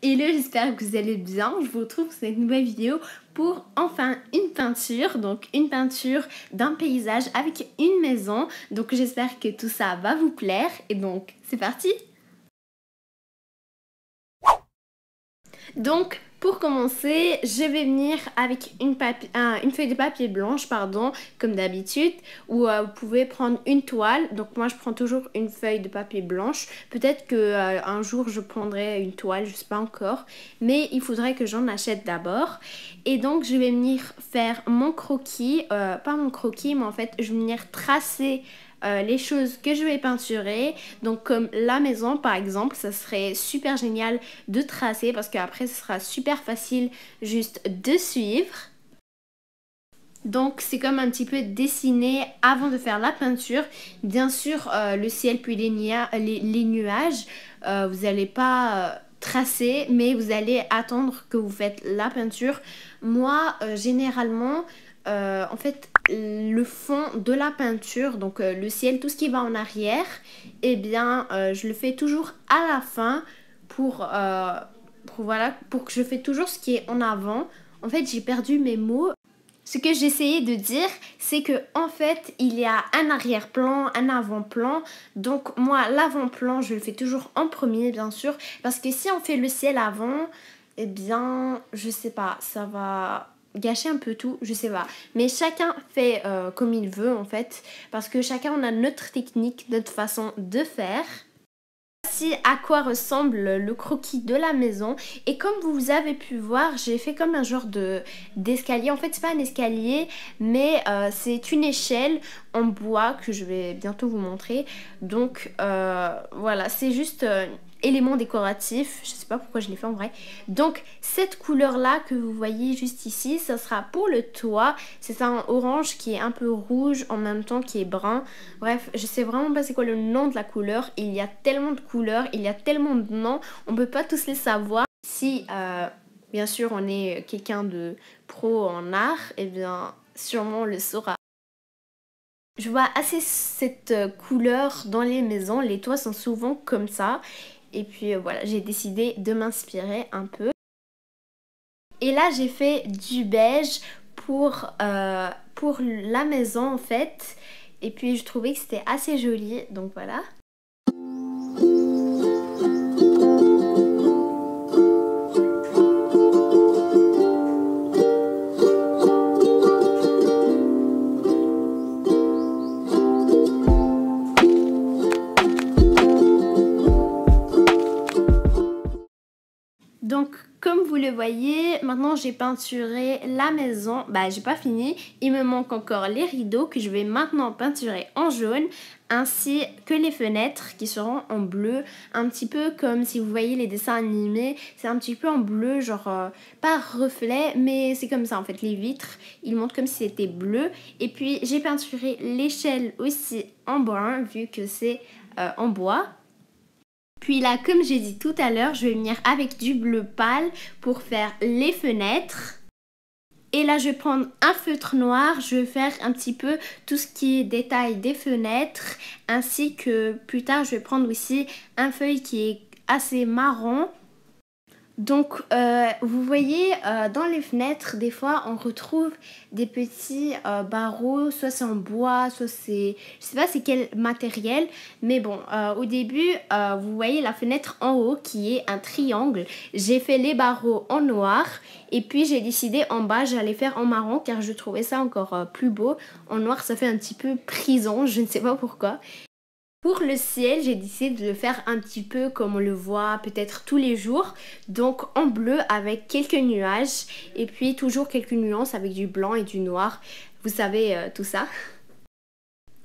Hello, j'espère que vous allez bien. Je vous retrouve pour cette nouvelle vidéo pour enfin une peinture. Donc une peinture d'un paysage avec une maison. Donc j'espère que tout ça va vous plaire. Et donc c'est parti! Donc pour commencer, je vais venir avec une feuille de papier blanche, pardon, comme d'habitude, ou vous pouvez prendre une toile. Donc moi je prends toujours une feuille de papier blanche. Peut-être que un jour je prendrai une toile, je sais pas encore, mais il faudrait que j'en achète d'abord. Et donc je vais venir faire mon croquis, pas mon croquis, mais en fait je vais venir tracer les choses que je vais peinturer. Donc comme la maison par exemple, ça serait super génial de tracer parce qu'après ce sera super facile juste de suivre. Donc c'est comme un petit peu dessiner avant de faire la peinture. Bien sûr le ciel puis les nuages, vous n'allez pas tracer, mais vous allez attendre que vous faites la peinture. Moi généralement en fait le fond de la peinture, donc le ciel, tout ce qui va en arrière, eh bien je le fais toujours à la fin pour que je fais toujours ce qui est en avant. En fait j'ai perdu mes mots. Ce que j'essayais de dire, c'est que en fait, il y a un arrière-plan, un avant-plan. Donc moi, l'avant-plan, je le fais toujours en premier, bien sûr. Parce que si on fait le ciel avant, eh bien, je sais pas, ça va gâcher un peu tout, je sais pas. Mais chacun fait comme il veut, en fait. Parce que chacun, on a notre technique, notre façon de faire. Voici à quoi ressemble le croquis de la maison. Et comme vous avez pu voir, j'ai fait comme un genre d'escalier. En fait c'est pas un escalier, mais c'est une échelle en bois que je vais bientôt vous montrer. Donc voilà, c'est juste élément décoratif. Je sais pas pourquoi je l'ai fait en vrai. Donc cette couleur là que vous voyez juste ici, ça sera pour le toit. C'est un orange qui est un peu rouge en même temps qui est brun. Bref, je sais vraiment pas c'est quoi le nom de la couleur. Il y a tellement de couleurs, il y a tellement de noms, on peut pas tous les savoir. Si bien sûr on est quelqu'un de pro en art, et bien sûrement on le saura. Je vois assez cette couleur dans les maisons, les toits sont souvent comme ça. Et puis voilà, j'ai décidé de m'inspirer un peu. Et là j'ai fait du beige pour la maison en fait. Et puis je trouvais que c'était assez joli, donc voilà. Donc comme vous le voyez, maintenant j'ai peinturé la maison. Bah j'ai pas fini, il me manque encore les rideaux que je vais maintenant peinturer en jaune, ainsi que les fenêtres qui seront en bleu, un petit peu comme si vous voyez les dessins animés, c'est un petit peu en bleu, genre pas reflet, mais c'est comme ça en fait, les vitres, ils montrent comme si c'était bleu. Et puis j'ai peinturé l'échelle aussi en brun vu que c'est en bois. Puis là, comme j'ai dit tout à l'heure, je vais venir avec du bleu pâle pour faire les fenêtres. Et là, je vais prendre un feutre noir, je vais faire un petit peu tout ce qui est détail des fenêtres. Ainsi que plus tard, je vais prendre aussi un feuille qui est assez marron. Donc vous voyez dans les fenêtres des fois on retrouve des petits barreaux, soit c'est en bois, soit c'est, je sais pas c'est quel matériel, mais bon au début vous voyez la fenêtre en haut qui est un triangle. J'ai fait les barreaux en noir et puis j'ai décidé en bas j'allais faire en marron car je trouvais ça encore plus beau. En noir ça fait un petit peu prison, je ne sais pas pourquoi. Pour le ciel, j'ai décidé de le faire un petit peu comme on le voit peut-être tous les jours. Donc en bleu avec quelques nuages et puis toujours quelques nuances avec du blanc et du noir. Vous savez tout ça.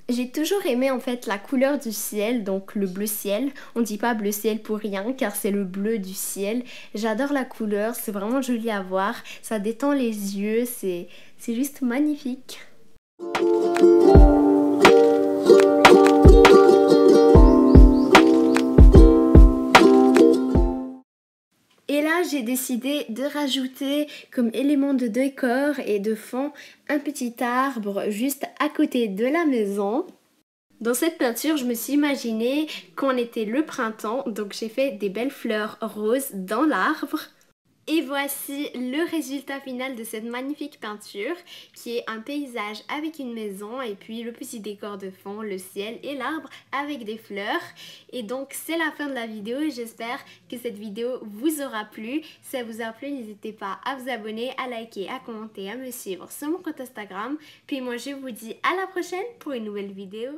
J'ai toujours aimé en fait la couleur du ciel, donc le bleu ciel. On dit pas bleu ciel pour rien car c'est le bleu du ciel. J'adore la couleur, c'est vraiment joli à voir. Ça détend les yeux, c'est juste magnifique. Et là, j'ai décidé de rajouter comme élément de décor et de fond un petit arbre juste à côté de la maison. Dans cette peinture, je me suis imaginé qu'on était le printemps, donc j'ai fait des belles fleurs roses dans l'arbre. Et voici le résultat final de cette magnifique peinture qui est un paysage avec une maison et puis le petit décor de fond, le ciel et l'arbre avec des fleurs. Et donc c'est la fin de la vidéo et j'espère que cette vidéo vous aura plu. Si ça vous a plu, n'hésitez pas à vous abonner, à liker, à commenter, à me suivre sur mon compte Instagram. Puis moi je vous dis à la prochaine pour une nouvelle vidéo.